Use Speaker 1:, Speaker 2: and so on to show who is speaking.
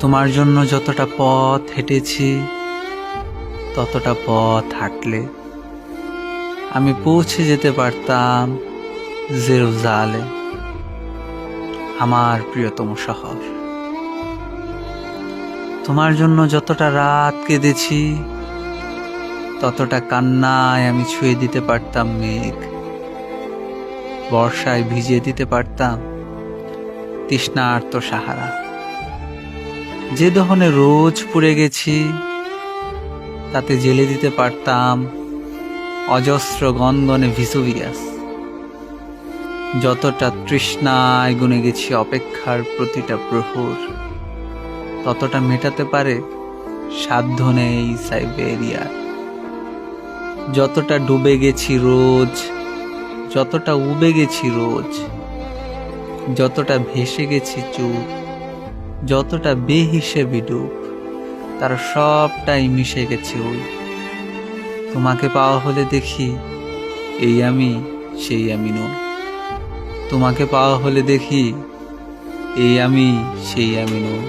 Speaker 1: তোমার জন্য যতটা পথ হেঁটেছি ততটা পথ হাঁটলে আমি পৌঁছে যেতে পারতাম জেরুজালেম, আমার প্রিয়তম শহর। তোমার জন্য যতটা রাত কেঁদেছি ততটা কান্নায় আমি ছুঁয়ে দিতে পারতাম মেঘ, বর্ষায় ভিজিয়ে দিতে পারতাম তৃষ্ণার্ত সাহারা। যে দহনে রোজ পুড়ে গেছি তাতে জেলে দিতে পারতাম অজস্র গনগনে ভিসুভিয়াস। যতটা তৃষ্ণায় গুনে গেছি অপেক্ষার প্রতিটা প্রহর, ততটা মেটাতে পারে সাধ্য নেই সাইবেরিয়ার। যতটা ডুবে গেছি রোজ, যতটা উবে গেছি রোজ, যতটা ভেসে গেছি চুপ, যতটা বেহিসেবি ডুব, তার সবটাই মিশে গেছে ওই। তোমাকে পাওয়া হলে দেখি এই আমি সেই আমি নই। তোমাকে পাওয়া হলে দেখি এই আমি সেই আমি নই।